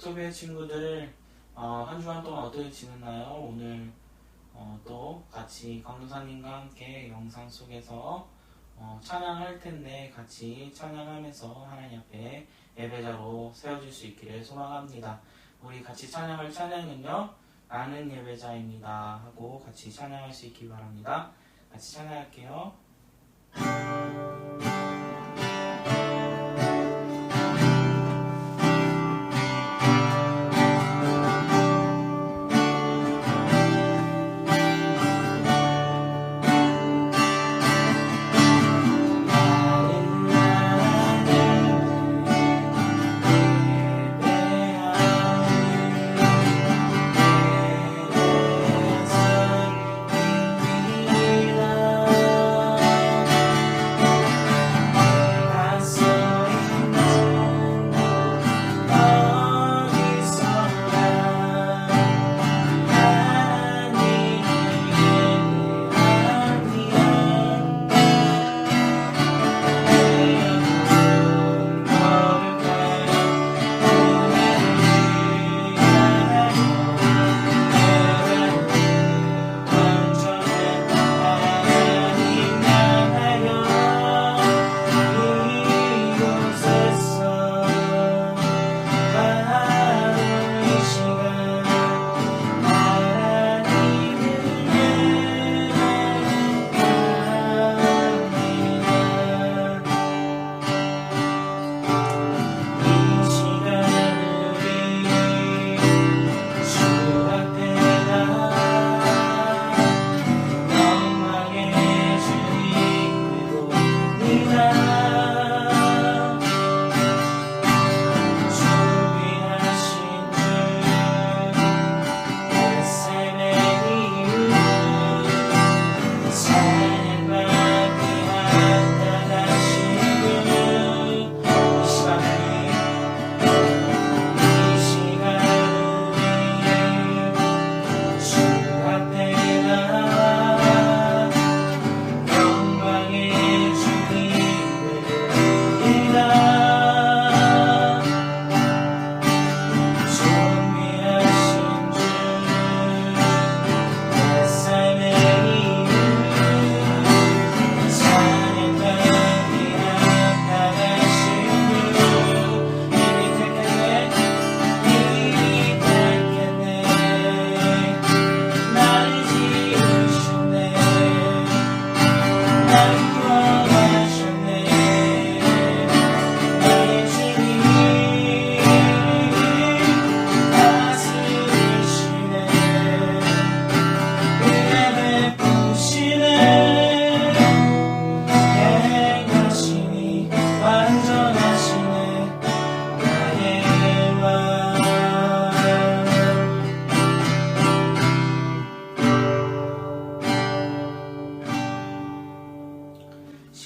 닥터비의 친구들, 한 주간 동안 어떻게 지냈나요? 오늘 또 같이 강도사님과 함께 영상 속에서 찬양할 텐데 같이 찬양하면서 하나님 앞에 예배자로 세워질 수 있기를 소망합니다. 우리 같이 찬양할 찬양은요, 나는 예배자입니다 하고 같이 찬양할 수 있기 바랍니다. 같이 찬양할게요.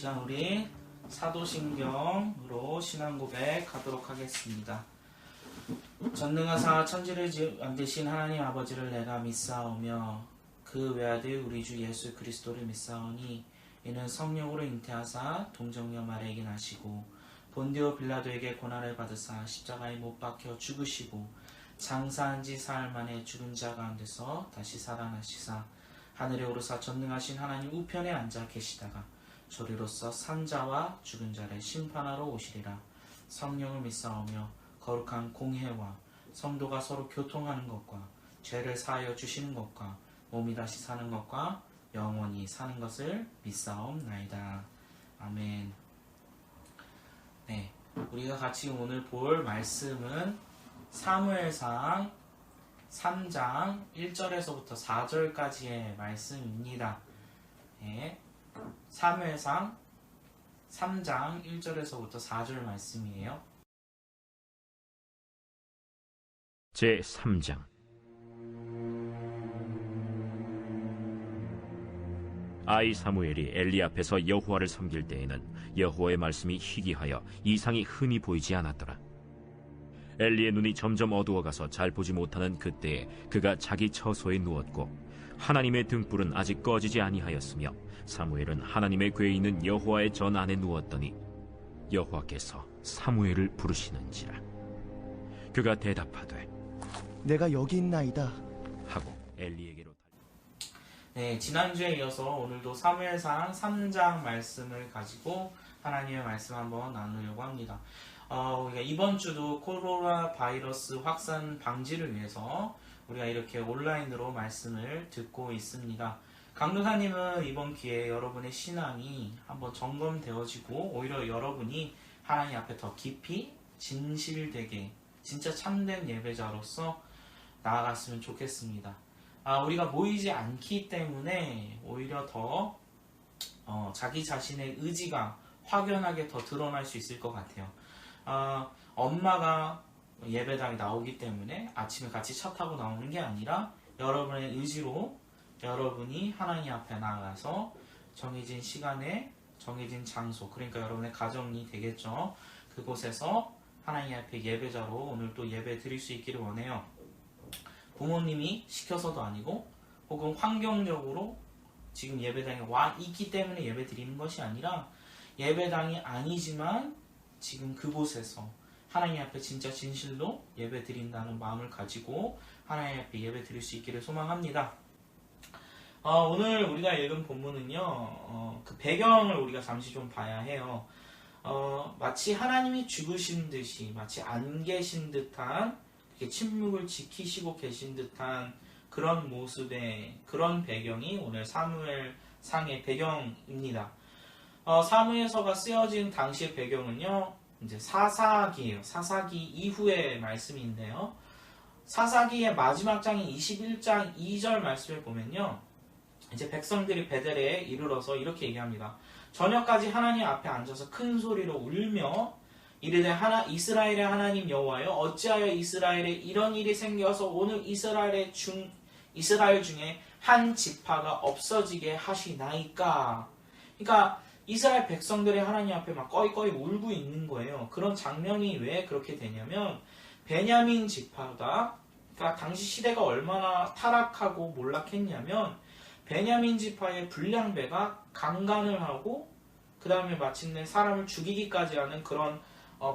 시간 우리 사도신경으로 신앙 고백 하도록 하겠습니다. 전능하사 천지를 만드신 하나님 아버지를 내가 믿사오며 그 외아들 우리 주 예수 그리스도를 믿사오니 이는 성령으로 잉태하사 동정녀 마리아에게 나시고 본디오 빌라도에게 고난을 받으사 십자가에 못 박혀 죽으시고 장사한 지 사흘 만에 죽은 자 가운데서 다시 살아나시사 하늘에 오르사 전능하신 하나님 우편에 앉아 계시다가 저리로서 산자와 죽은 자를 심판하러 오시리라. 성령을 믿사오며 거룩한 공회와 성도가 서로 교통하는 것과 죄를 사하여 주시는 것과 몸이 다시 사는 것과 영원히 사는 것을 믿사옵나이다. 아멘. 네, 우리가 같이 오늘 볼 말씀은 사무엘상 3장 1절에서부터 4절까지의 말씀입니다. 네, 사무엘상 3장 1절에서부터 4절 말씀이에요. 제3장 아이 사무엘이 엘리 앞에서 여호와를 섬길 때에는 여호와의 말씀이 희귀하여 이상이 흔히 보이지 않았더라. 엘리의 눈이 점점 어두워가서 잘 보지 못하는 그때에 그가 자기 처소에 누웠고 하나님의 등불은 아직 꺼지지 아니하였으며 사무엘은 하나님의 궤에 있는 여호와의 전 안에 누웠더니 여호와께서 사무엘을 부르시는지라. 그가 대답하되 내가 여기 있나이다 하고 엘리에게로 네, 지난주에 이어서 오늘도 사무엘상 3장 말씀을 가지고 하나님의 말씀 한번 나누려고 합니다. 우리가 이번 주도 코로나 바이러스 확산 방지를 위해서 우리가 이렇게 온라인으로 말씀을 듣고 있습니다. 강도사님은 이번 기회에 여러분의 신앙이 한번 점검되어지고 오히려 여러분이 하나님 앞에 더 깊이 진실되게 진짜 참된 예배자로서 나아갔으면 좋겠습니다. 우리가 모이지 않기 때문에 오히려 더 자기 자신의 의지가 확연하게 더 드러날 수 있을 것 같아요. 엄마가 예배당에 나오기 때문에 아침에 같이 차 타고 나오는 게 아니라 여러분의 의지로 여러분이 하나님 앞에 나아가서 정해진 시간에 정해진 장소, 그러니까 여러분의 가정이 되겠죠. 그곳에서 하나님 앞에 예배자로 오늘 또 예배 드릴 수 있기를 원해요. 부모님이 시켜서도 아니고 혹은 환경적으로 지금 예배당에 와 있기 때문에 예배 드리는 것이 아니라 예배당이 아니지만 지금 그곳에서 하나님 앞에 진짜 진실로 예배 드린다는 마음을 가지고 하나님 앞에 예배 드릴 수 있기를 소망합니다. 오늘 우리가 읽은 본문은요, 그 배경을 우리가 잠시 좀 봐야 해요. 마치 하나님이 죽으신 듯이, 마치 안 계신 듯한, 이렇게 침묵을 지키시고 계신 듯한 그런 모습의 그런 배경이 오늘 사무엘상의 배경입니다. 사무엘서가 쓰여진 당시의 배경은요, 이제 사사기예요. 사사기 이후의 말씀인데요. 사사기의 마지막 장인 21장 2절 말씀을 보면요, 이제 백성들이 베델에 이르러서 이렇게 얘기합니다. 저녁까지 하나님 앞에 앉아서 큰 소리로 울며 이르되 이스라엘의 하나님 여호와여, 어찌하여 이스라엘에 이런 일이 생겨서 오늘 이스라엘 중에 한 지파가 없어지게 하시나이까. 그러니까 이스라엘 백성들이 하나님 앞에 막 꺼이꺼이 울고 있는 거예요. 그런 장면이 왜 그렇게 되냐면 베냐민 지파가, 그러니까 당시 시대가 얼마나 타락하고 몰락했냐면 베냐민 지파의 불량배가 강간을 하고 그 다음에 마침내 사람을 죽이기까지 하는 그런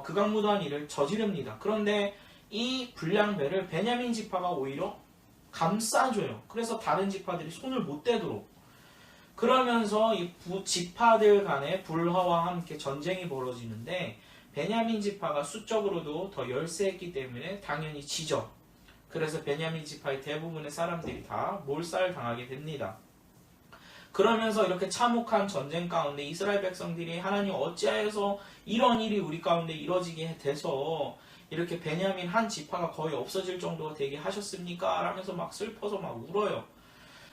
극악무도한 일을 저지릅니다. 그런데 이 불량배를 베냐민 지파가 오히려 감싸줘요. 그래서 다른 지파들이 손을 못 대도록. 그러면서 이 지파들 간의 불화와 함께 전쟁이 벌어지는데 베냐민 지파가 수적으로도 더 열세했기 때문에 당연히 지죠. 그래서 베냐민 지파의 대부분의 사람들이 다 몰살당하게 됩니다. 그러면서 이렇게 참혹한 전쟁 가운데 이스라엘 백성들이 하나님 어찌하여서 이런 일이 우리 가운데 이뤄지게 돼서 이렇게 베냐민 한 지파가 거의 없어질 정도가 되게 하셨습니까? 라면서 막 슬퍼서 막 울어요.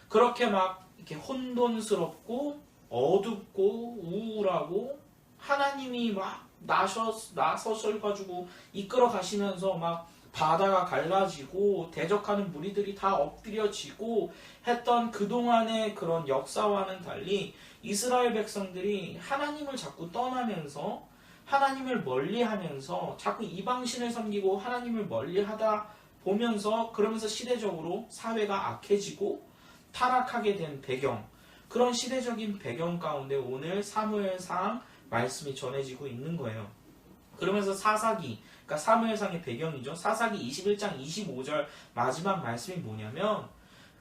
그렇게 막 이렇게 혼돈스럽고 어둡고 우울하고 하나님이 막 나서셔가지고 이끌어 가시면서 막 바다가 갈라지고 대적하는 무리들이 다 엎드려지고 했던 그동안의 그런 역사와는 달리 이스라엘 백성들이 하나님을 자꾸 떠나면서 하나님을 멀리하면서 자꾸 이방신을 섬기고 하나님을 멀리하다 보면서 그러면서 시대적으로 사회가 악해지고 타락하게 된 배경, 그런 시대적인 배경 가운데 오늘 사무엘상 말씀이 전해지고 있는 거예요. 그러면서 사사기, 그러니까 사무엘상의 배경이죠. 사사기 21장 25절 마지막 말씀이 뭐냐면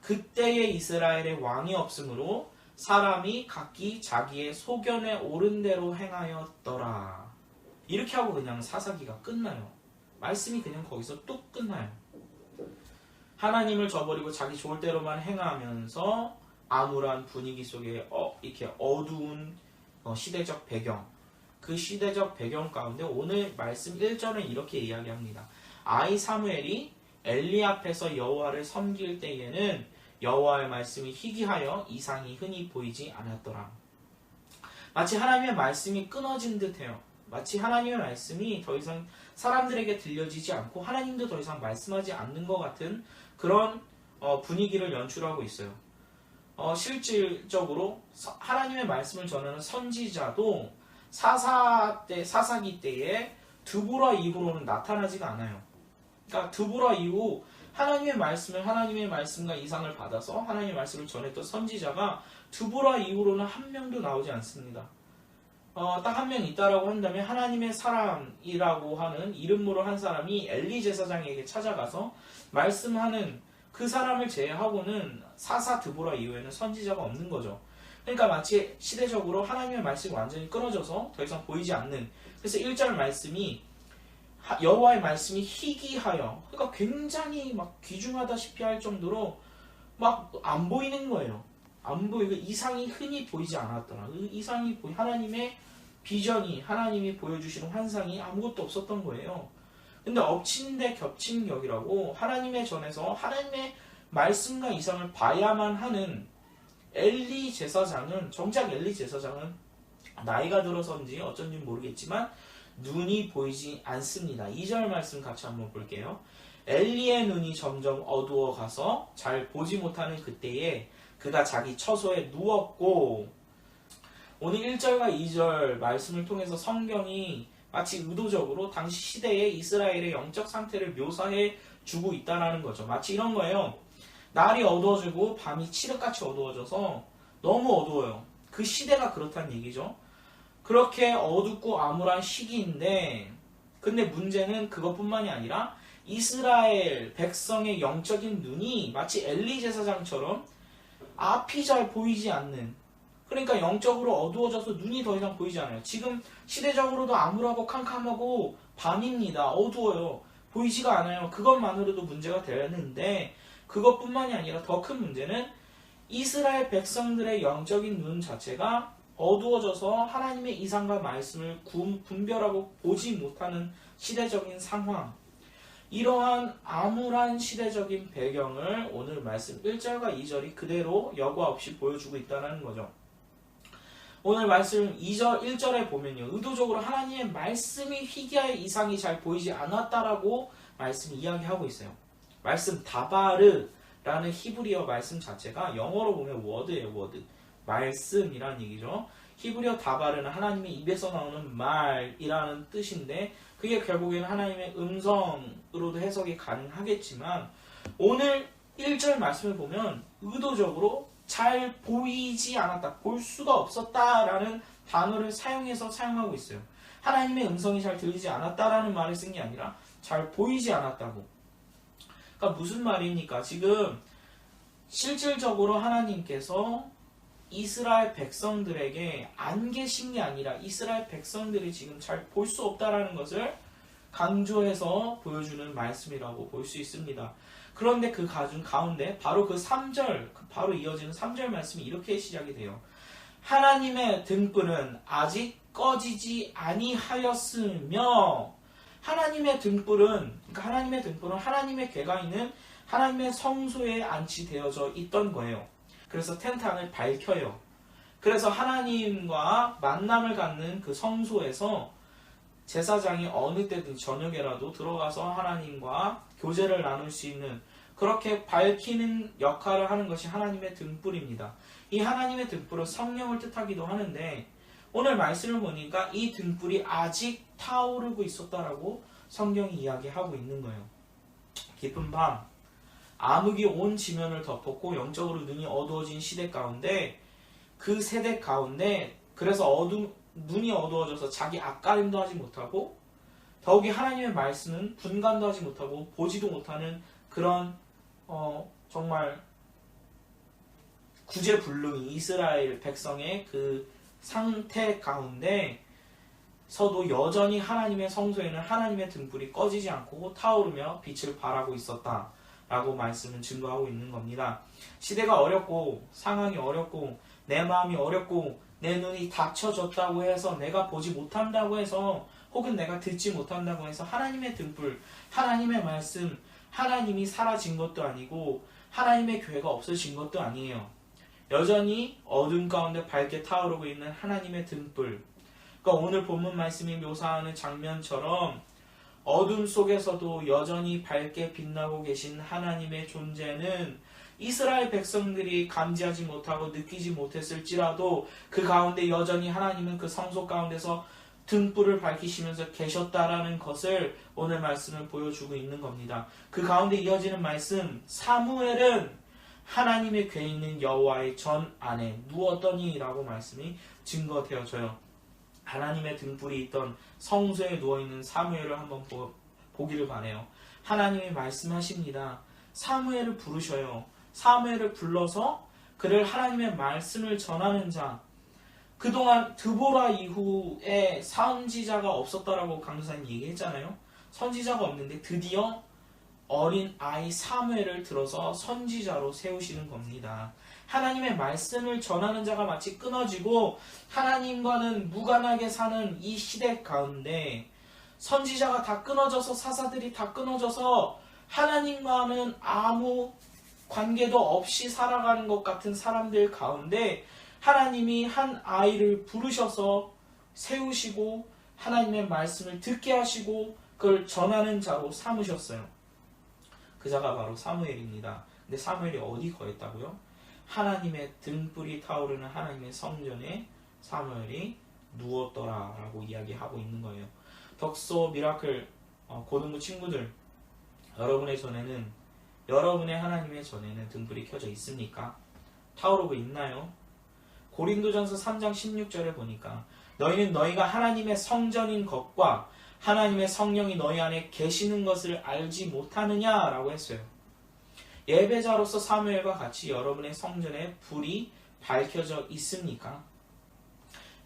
그때의 이스라엘에 왕이 없으므로 사람이 각기 자기의 소견에 옳은 대로 행하였더라. 이렇게 하고 그냥 사사기가 끝나요. 말씀이 그냥 거기서 뚝 끝나요. 하나님을 저버리고 자기 좋을 대로만 행하면서 암울한 분위기 속에 이렇게 어두운 시대적 배경, 그 시대적 배경 가운데 오늘 말씀 1절은 이렇게 이야기합니다. 아이 사무엘이 엘리 앞에서 여호와를 섬길 때에는 여호와의 말씀이 희귀하여 이상이 흔히 보이지 않았더라. 마치 하나님의 말씀이 끊어진 듯해요. 마치 하나님의 말씀이 더 이상 사람들에게 들려지지 않고 하나님도 더 이상 말씀하지 않는 것 같은 그런 분위기를 연출하고 있어요. 실질적으로 하나님의 말씀을 전하는 선지자도 사사기 때에 드보라 이후로는 나타나지가 않아요. 그러니까 드보라 이후 하나님의 말씀과 이상을 받아서 하나님의 말씀을 전했던 선지자가 드보라 이후로는 한 명도 나오지 않습니다. 딱 한 명 있다라고 한다면 하나님의 사람이라고 하는 이름으로 한 사람이 엘리 제사장에게 찾아가서 말씀하는 그 사람을 제외하고는 사사 드보라 이후에는 선지자가 없는 거죠. 그러니까 마치 시대적으로 하나님의 말씀이 완전히 끊어져서 더 이상 보이지 않는, 그래서 1절 말씀이 여호와의 말씀이 희귀하여, 그러니까 굉장히 막 귀중하다시피 할 정도로 막 안 보이는 거예요. 안 보이고 이상이 흔히 보이지 않았더라. 그 이상이 하나님의 비전이, 하나님이 보여주시는 환상이 아무것도 없었던 거예요. 근데 엎친 데 겹친 격이라고 하나님의 전에서 하나님의 말씀과 이상을 봐야만 하는 엘리 제사장은, 정작 엘리 제사장은 나이가 들어서인지 어쩐지 모르겠지만 눈이 보이지 않습니다. 2절 말씀 같이 한번 볼게요. 엘리의 눈이 점점 어두워 가서 잘 보지 못하는 그때에 그가 자기 처소에 누웠고, 오늘 1절과 2절 말씀을 통해서 성경이 마치 의도적으로 당시 시대의 이스라엘의 영적 상태를 묘사해 주고 있다는 거죠. 마치 이런 거예요. 날이 어두워지고 밤이 칠흑같이 어두워져서 너무 어두워요. 그 시대가 그렇다는 얘기죠. 그렇게 어둡고 암울한 시기인데, 근데 문제는 그것뿐만이 아니라 이스라엘 백성의 영적인 눈이 마치 엘리 제사장처럼 앞이 잘 보이지 않는, 그러니까 영적으로 어두워져서 눈이 더 이상 보이지 않아요. 지금 시대적으로도 암울하고 캄캄하고 밤입니다. 어두워요. 보이지가 않아요. 그것만으로도 문제가 되는데, 그것뿐만이 아니라 더 큰 문제는 이스라엘 백성들의 영적인 눈 자체가 어두워져서 하나님의 이상과 말씀을 분별하고 보지 못하는 시대적인 상황, 이러한 암울한 시대적인 배경을 오늘 말씀 1절과 2절이 그대로 여과 없이 보여주고 있다는 거죠. 오늘 말씀 1절에 보면요, 의도적으로 하나님의 말씀이 희귀하여 이상이 잘 보이지 않았다라고 말씀 이야기하고 있어요. 말씀 다바르라는 히브리어 말씀 자체가 영어로 보면 워드예요. 워드, 말씀이라는 얘기죠. 히브리어 다바르는 하나님의 입에서 나오는 말이라는 뜻인데, 그게 결국에는 하나님의 음성으로도 해석이 가능하겠지만, 오늘 1절 말씀을 보면 의도적으로 잘 보이지 않았다, 볼 수가 없었다라는 단어를 사용하고 있어요. 하나님의 음성이 잘 들리지 않았다라는 말을 쓴 게 아니라 잘 보이지 않았다고. 그러니까 무슨 말입니까? 지금 실질적으로 하나님께서 이스라엘 백성들에게 안 계신 게 아니라 이스라엘 백성들이 지금 잘 볼 수 없다라는 것을 강조해서 보여주는 말씀이라고 볼 수 있습니다. 그런데 그 가운데 바로 그 3절, 바로 이어지는 3절 말씀이 이렇게 시작이 돼요. 하나님의 등불은 아직 꺼지지 아니하였으며, 하나님의 등불은, 그러니까 하나님의 등불은 하나님의 궤가 있는 하나님의 성소에 안치되어져 있던 거예요. 그래서 텐트 안을 밝혀요. 그래서 하나님과 만남을 갖는 그 성소에서 제사장이 어느 때든 저녁에라도 들어가서 하나님과 교제를 나눌 수 있는, 그렇게 밝히는 역할을 하는 것이 하나님의 등불입니다. 이 하나님의 등불은 성령을 뜻하기도 하는데, 오늘 말씀을 보니까 이 등불이 아직 타오르고 있었다라고 성경이 이야기하고 있는 거예요. 깊은 밤, 암흑이 온 지면을 덮었고 영적으로 눈이 어두워진 시대 가운데, 그 세대 가운데, 그래서 눈이 어두워져서 자기 앞가림도 하지 못하고, 더욱이 하나님의 말씀은 분간도 하지 못하고 보지도 못하는 그런 정말 구제불능이 이스라엘 백성의 그 상태 가운데 서도 여전히 하나님의 성소에는 하나님의 등불이 꺼지지 않고 타오르며 빛을 발하고 있었다라고 말씀은 증거하고 있는 겁니다. 시대가 어렵고 상황이 어렵고 내 마음이 어렵고 내 눈이 닫혀졌다고 해서, 내가 보지 못한다고 해서, 혹은 내가 듣지 못한다고 해서 하나님의 등불, 하나님의 말씀, 하나님이 사라진 것도 아니고 하나님의 교회가 없어진 것도 아니에요. 여전히 어둠 가운데 밝게 타오르고 있는 하나님의 등불. 그러니까 오늘 본문 말씀이 묘사하는 장면처럼 어둠 속에서도 여전히 밝게 빛나고 계신 하나님의 존재는 이스라엘 백성들이 감지하지 못하고 느끼지 못했을지라도 그 가운데 여전히 하나님은 그 성소 가운데서 등불을 밝히시면서 계셨다라는 것을 오늘 말씀을 보여주고 있는 겁니다. 그 가운데 이어지는 말씀, 사무엘은 하나님의 궤 있는 여호와의 전 안에 누웠더니 라고 말씀이 증거되어져요. 하나님의 등불이 있던 성소에 누워있는 사무엘을 한번 보기를 바래요. 하나님이 말씀하십니다. 사무엘을 부르셔요. 사무엘을 불러서 그를 하나님의 말씀을 전하는 자. 그동안 드보라 이후에 선지자가 없었다라고 강도사님 얘기했잖아요. 선지자가 없는데 드디어 어린 아이 사무엘을 들어서 선지자로 세우시는 겁니다. 하나님의 말씀을 전하는 자가 마치 끊어지고 하나님과는 무관하게 사는 이 시대 가운데 선지자가 다 끊어져서 사사들이 다 끊어져서 하나님과는 아무 관계도 없이 살아가는 것 같은 사람들 가운데 하나님이 한 아이를 부르셔서 세우시고 하나님의 말씀을 듣게 하시고 그걸 전하는 자로 삼으셨어요. 그 자가 바로 사무엘입니다. 근데 사무엘이 어디 거했다고요? 하나님의 등불이 타오르는 하나님의 성전에 사무엘이 누웠더라라고 이야기하고 있는 거예요. 덕소 미라클 고등부 친구들, 여러분의 하나님의 전에는 등불이 켜져 있습니까? 타오르고 있나요? 고린도전서 3장 16절에 보니까 너희는 너희가 하나님의 성전인 것과 하나님의 성령이 너희 안에 계시는 것을 알지 못하느냐라고 했어요. 예배자로서 사무엘과 같이 여러분의 성전에 불이 밝혀져 있습니까?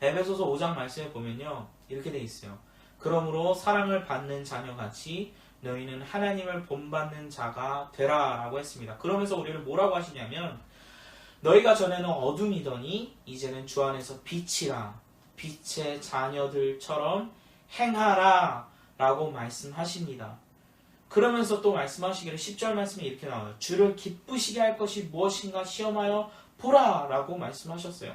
에베소서 5장 말씀에 보면요, 이렇게 돼 있어요. 그러므로 사랑을 받는 자녀같이 너희는 하나님을 본받는 자가 되라 라고 했습니다. 그러면서 우리를 뭐라고 하시냐면 너희가 전에는 어둠이더니 이제는 주 안에서 빛이라, 빛의 자녀들처럼 행하라 라고 말씀하십니다. 그러면서 또 말씀하시기를 10절 말씀에 이렇게 나와요. 주를 기쁘시게 할 것이 무엇인가 시험하여 보라 라고 말씀하셨어요.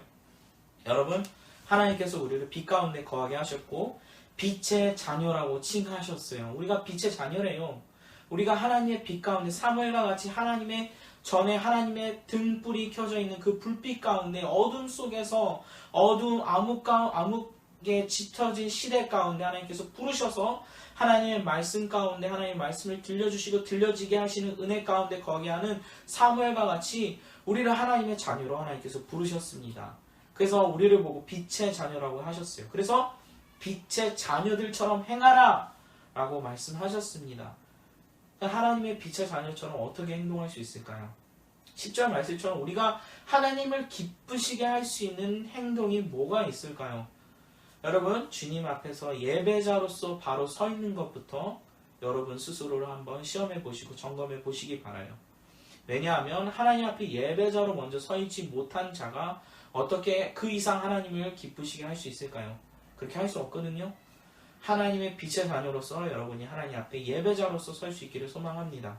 여러분, 하나님께서 우리를 빛 가운데 거하게 하셨고 빛의 자녀라고 칭하셨어요. 우리가 빛의 자녀래요. 우리가 하나님의 빛 가운데 사무엘과 같이 하나님의 전에 하나님의 등불이 켜져 있는 그 불빛 가운데 어둠 속에서 어두운 암흑에 짙어진 시대 가운데 하나님께서 부르셔서 하나님의 말씀 가운데 하나님의 말씀을 들려주시고 들려지게 하시는 은혜 가운데 거하게 하는 사무엘과 같이 우리를 하나님의 자녀로 하나님께서 부르셨습니다. 그래서 우리를 보고 빛의 자녀라고 하셨어요. 그래서 빛의 자녀들처럼 행하라 라고 말씀하셨습니다. 하나님의 빛의 자녀처럼 어떻게 행동할 수 있을까요? 10절 말씀처럼 우리가 하나님을 기쁘시게 할 수 있는 행동이 뭐가 있을까요? 여러분, 주님 앞에서 예배자로서 바로 서 있는 것부터 여러분 스스로를 한번 시험해 보시고 점검해 보시기 바라요. 왜냐하면 하나님 앞에 예배자로 먼저 서 있지 못한 자가 어떻게 그 이상 하나님을 기쁘시게 할 수 있을까요? 그렇게 할 수 없거든요. 하나님의 빛의 자녀로서 여러분이 하나님 앞에 예배자로서 설 수 있기를 소망합니다.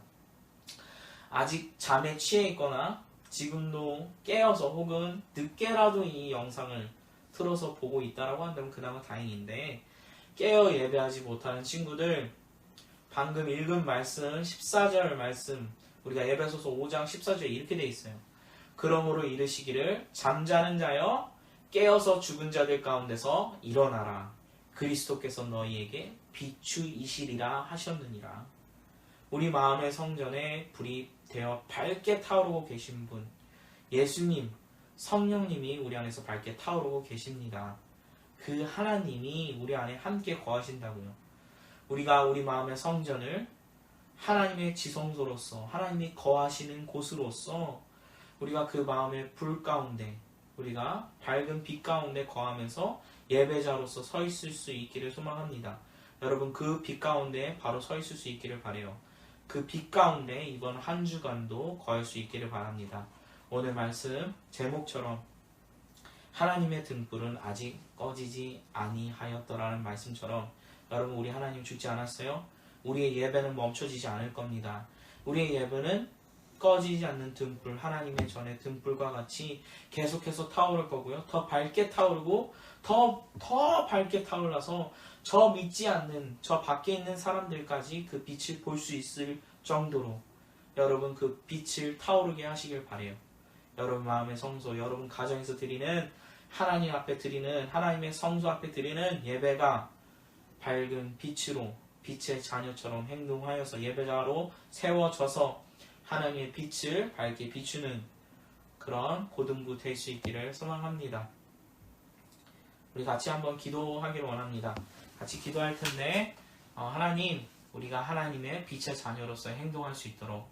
아직 잠에 취해 있거나 지금도 깨어서 혹은 늦게라도 이 영상을 틀어서 보고 있다라고 한다면 그나마 다행인데, 깨어 예배하지 못하는 친구들, 방금 읽은 말씀 14절 말씀, 우리가 에베소서 5장 14절에 이렇게 돼 있어요. 그러므로 이르시기를 잠자는 자여 깨어서 죽은 자들 가운데서 일어나라. 그리스도께서 너희에게 비추이시리라 하셨느니라. 우리 마음의 성전에 불이 되어 밝게 타오르고 계신 분, 예수님, 성령님이 우리 안에서 밝게 타오르고 계십니다. 그 하나님이 우리 안에 함께 거하신다고요. 우리가 우리 마음의 성전을 하나님의 지성소로서, 하나님이 거하시는 곳으로서 우리가 그 마음의 불 가운데, 우리가 밝은 빛 가운데 거하면서 예배자로서 서 있을 수 있기를 소망합니다. 여러분, 그 빛 가운데 바로 서 있을 수 있기를 바라요. 그 빛 가운데 이번 한 주간도 거할 수 있기를 바랍니다. 오늘 말씀 제목처럼 하나님의 등불은 아직 꺼지지 아니하였더라는 말씀처럼 여러분, 우리 하나님 죽지 않았어요? 우리의 예배는 멈춰지지 않을 겁니다. 우리의 예배는 꺼지지 않는 등불, 하나님의 전에 등불과 같이 계속해서 타오를 거고요. 더 밝게 타오르고 더 밝게 타올라서 저 믿지 않는, 저 밖에 있는 사람들까지 그 빛을 볼 수 있을 정도로 여러분 그 빛을 타오르게 하시길 바라요. 여러분 마음의 성소, 여러분 가정에서 드리는 하나님 앞에 드리는, 하나님의 성소 앞에 드리는 예배가 밝은 빛으로 빛의 자녀처럼 행동하여서 예배자로 세워져서 하나님의 빛을 밝게 비추는 그런 고등부 될 수 있기를 소망합니다. 우리 같이 한번 기도하기를 원합니다. 같이 기도할 텐데 하나님, 우리가 하나님의 빛의 자녀로서 행동할 수 있도록,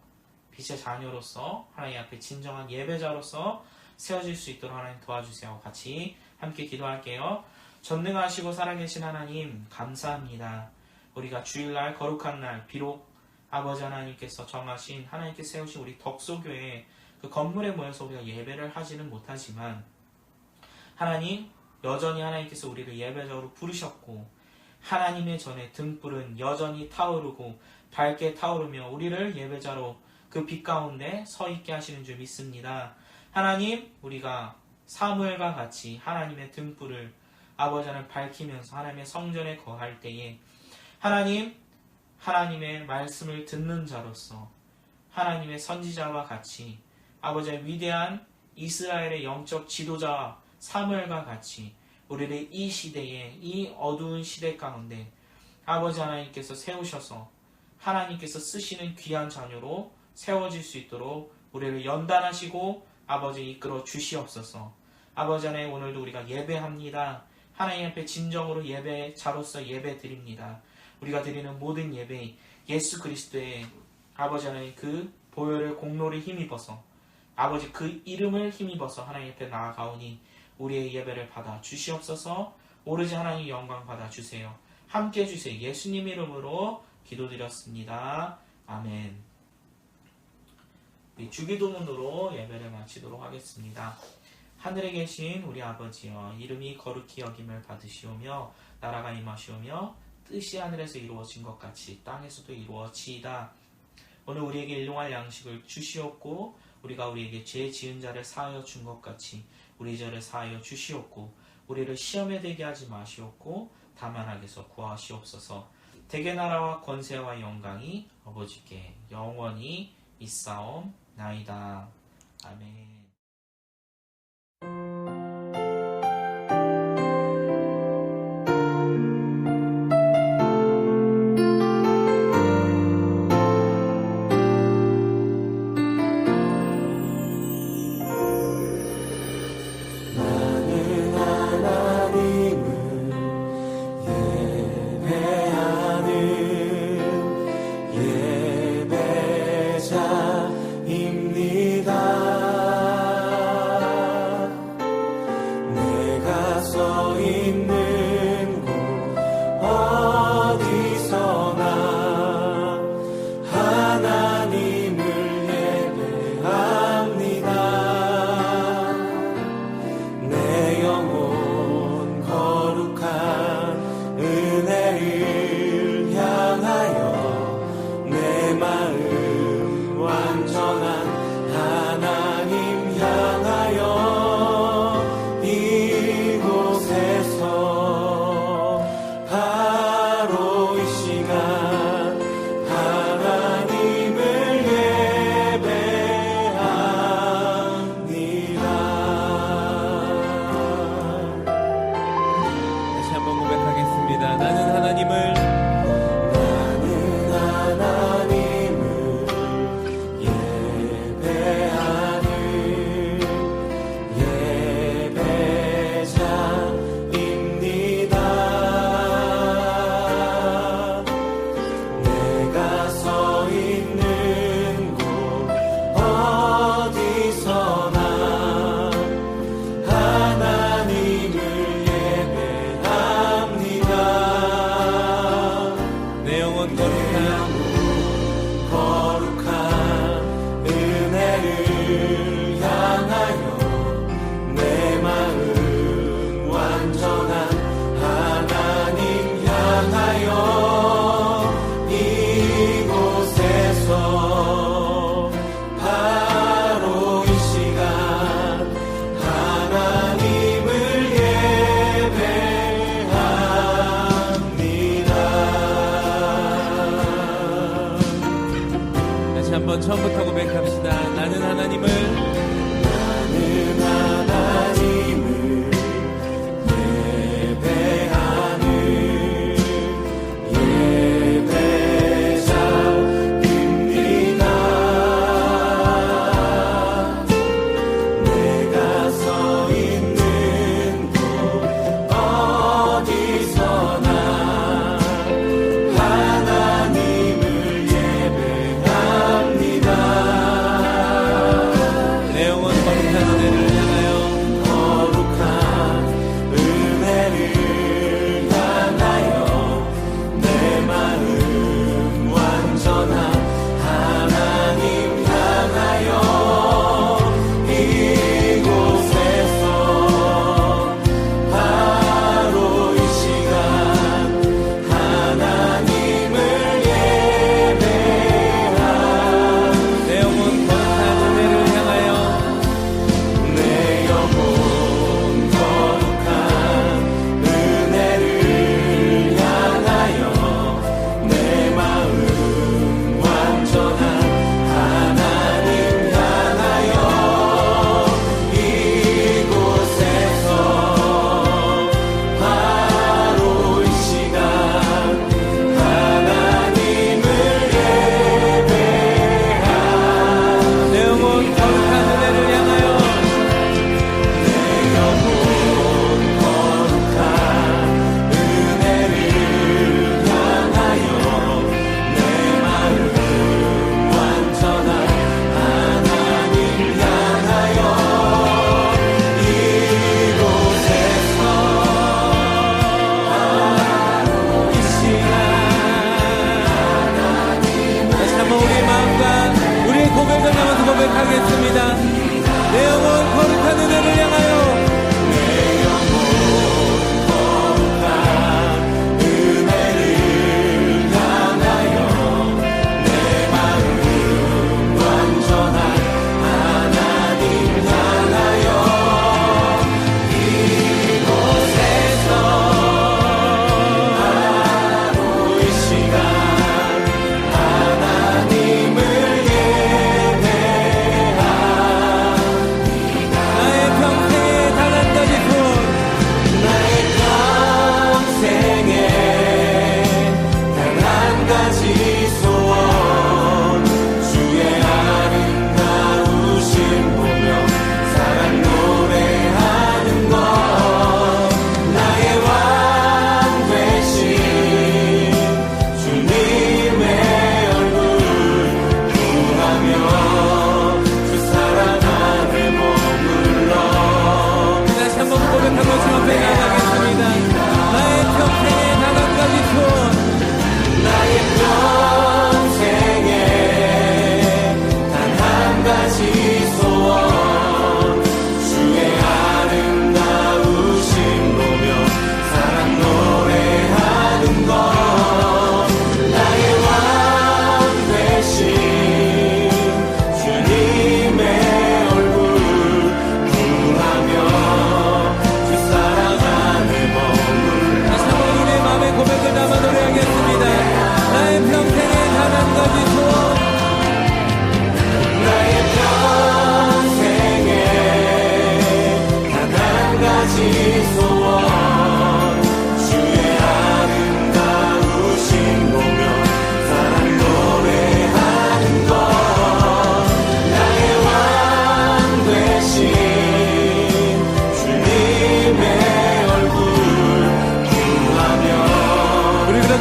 빛의 자녀로서 하나님 앞에 진정한 예배자로서 세워질 수 있도록 하나님 도와주세요. 같이 함께 기도할게요. 전능하시고 살아계신 하나님, 감사합니다. 우리가 주일날 거룩한 날, 비록 아버지 하나님께서 정하신, 하나님께서 세우신 우리 덕소교회 그 건물에 모여서 우리가 예배를 하지는 못하지만 하나님, 여전히 하나님께서 우리를 예배자로 부르셨고 하나님의 전에 등불은 여전히 타오르고 밝게 타오르며 우리를 예배자로 그 빛 가운데 서 있게 하시는 줄 믿습니다. 하나님, 우리가 사무엘과 같이 하나님의 등불을 아버지 하나님 밝히면서 하나님의 성전에 거할 때에 하나님, 하나님의 말씀을 듣는 자로서 하나님의 선지자와 같이 아버지의 위대한 이스라엘의 영적 지도자 사무엘과 같이 우리를 이 시대에, 이 어두운 시대 가운데 아버지 하나님께서 세우셔서 하나님께서 쓰시는 귀한 자녀로 세워질 수 있도록 우리를 연단하시고 아버지 이끌어 주시옵소서. 아버지 하나님, 오늘도 우리가 예배합니다. 하나님 앞에 진정으로 예배자로서 예배 드립니다. 우리가 드리는 모든 예배, 예수 그리스도의 아버지 하나님 그 보혈의 공로를 힘입어서 아버지 그 이름을 힘입어서 하나님 앞에 나아가오니 우리의 예배를 받아 주시옵소서. 오로지 하나님 영광 받아 주세요. 함께 해주세요. 예수님 이름으로 기도드렸습니다. 아멘. 주기도문으로 예배를 마치도록 하겠습니다. 하늘에 계신 우리 아버지여, 이름이 거룩히 여김을 받으시오며 나라가 임하시오며 뜻이 하늘에서 이루어진 것 같이 땅에서도 이루어지이다. 오늘 우리에게 일용할 양식을 주시옵고 우리가 우리에게 죄 지은 자를 사하여 준 것 같이 우리 죄를 사하여 주시옵고 우리를 시험에 들게 하지 마시옵고 다만 악에서 구하시옵소서. 대개 나라와 권세와 영광이 아버지께 영원히 있사옵나이다. 아멘. 처음부터 고백합시다. 나는 하나님을 내가 서 있는 곳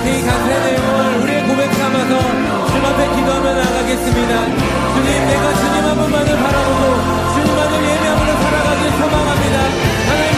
이 간세 내용을 우리의 고백 삼아서 주님 앞에 기도하며 나가겠습니다. 주님, 내가 주님 한 분만을 바라보고 주님만을 예배함으로 살아가길 소망합니다. 하나님